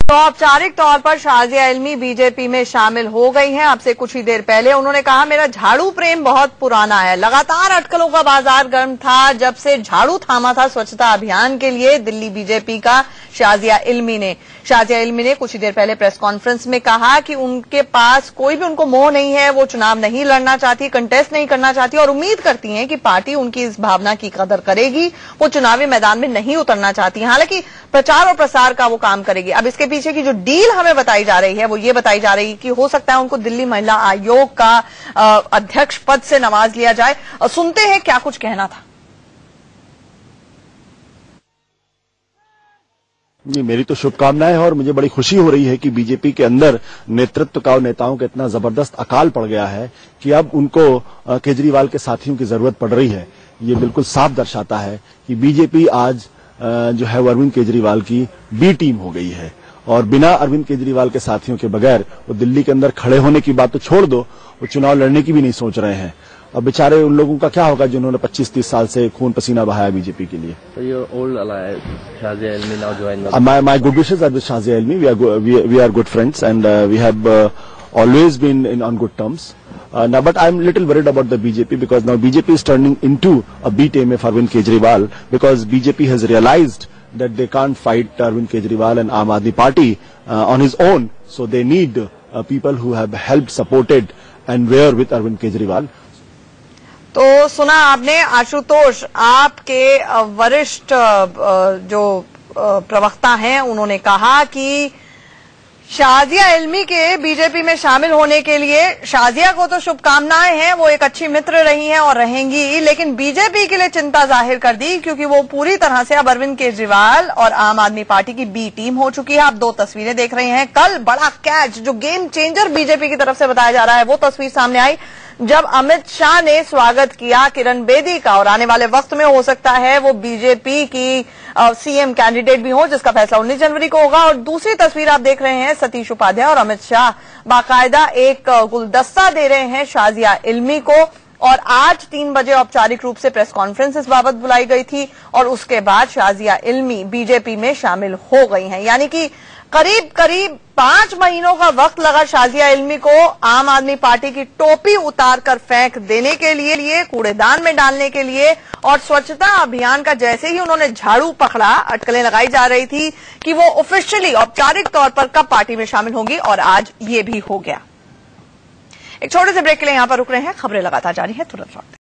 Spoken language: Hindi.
तो औपचारिक तौर पर शाजिया इल्मी बीजेपी में शामिल हो गई हैं। अब से कुछ ही देर पहले उन्होंने कहा, मेरा झाड़ू प्रेम बहुत पुराना है। लगातार अटकलों का बाजार गर्म था जब से झाड़ू थामा था स्वच्छता अभियान के लिए दिल्ली बीजेपी का। शाजिया इल्मी ने कुछ ही देर पहले प्रेस कॉन्फ्रेंस में कहा कि उनके पास कोई भी उनको मोह नहीं है, वो चुनाव नहीं लड़ना चाहती, कंटेस्ट नहीं करना चाहती और उम्मीद करती हैं कि पार्टी उनकी इस भावना की कदर करेगी। वो चुनावी मैदान में नहीं उतरना चाहती, हालांकि प्रचार और प्रसार का वो काम करेगी। अब इसके पीछे की जो डील हमें बताई जा रही है वो ये बताई जा रही है कि हो सकता है उनको दिल्ली महिला आयोग का अध्यक्ष पद से नवाज लिया जाए। सुनते हैं क्या कुछ कहना था। जी, मेरी तो शुभकामनाएं हैं और मुझे बड़ी खुशी हो रही है कि बीजेपी के अंदर नेतृत्व का और नेताओं का इतना जबरदस्त अकाल पड़ गया है कि अब उनको केजरीवाल के साथियों की जरूरत पड़ रही है। ये बिल्कुल साफ दर्शाता है कि बीजेपी आज जो है वो अरविंद केजरीवाल की बी टीम हो गई है और बिना अरविंद केजरीवाल के साथियों के बगैर वो दिल्ली के अंदर खड़े होने की बात तो छोड़ दो, वो चुनाव लड़ने की भी नहीं सोच रहे हैं। अब बेचारे उन लोगों का क्या होगा जिन्होंने 25-30 साल से खून पसीना बहाया बीजेपी के लिए। My good wishes are with Shazia Ilmi. We are good friends and we have always been on good terms. Now, but I'm a little worried about the BJP because now BJP is turning into a B team of Arvind Kejriwal because BJP has realized that they can't fight Arvind Kejriwal and Aam Aadmi Party on his own. So they need people who have helped, supported and were with Arvind Kejriwal. तो सुना आपने आशुतोष, आपके वरिष्ठ जो प्रवक्ता हैं उन्होंने कहा कि शाजिया इल्मी के बीजेपी में शामिल होने के लिए शाजिया को तो शुभकामनाएं हैं, वो एक अच्छी मित्र रही हैं और रहेंगी, लेकिन बीजेपी के लिए चिंता जाहिर कर दी क्योंकि वो पूरी तरह से अब अरविंद केजरीवाल और आम आदमी पार्टी की बी टीम हो चुकी है। आप दो तस्वीरें देख रहे हैं। कल बड़ा कैच जो गेम चेंजर बीजेपी की तरफ से बताया जा रहा है वो तस्वीर सामने आई जब अमित शाह ने स्वागत किया किरण बेदी का और आने वाले वक्त में हो सकता है वो बीजेपी की सीएम कैंडिडेट भी हो जिसका फैसला 19 जनवरी को होगा। और दूसरी तस्वीर आप देख रहे हैं, सतीश उपाध्याय और अमित शाह बाकायदा एक गुलदस्ता दे रहे हैं शाजिया इल्मी को। और आज 3 बजे औपचारिक रूप से प्रेस कॉन्फ्रेंस इस बाबत बुलाई गई थी और उसके बाद शाजिया इल्मी बीजेपी में शामिल हो गई हैं। यानी कि करीब 5 महीनों का वक्त लगा शाजिया इल्मी को आम आदमी पार्टी की टोपी उतार कर फेंक देने के लिए, कूड़ेदान में डालने के लिए। और स्वच्छता अभियान का जैसे ही उन्होंने झाड़ू पकड़ा, अटकलें लगाई जा रही थी कि वो ऑफिशियली औपचारिक तौर पर कब पार्टी में शामिल होंगी और आज ये भी हो गया। एक छोटे से ब्रेक के लिए यहां पर रुक रहे हैं। खबरें लगातार जारी है, तुरंत लौटते हैं।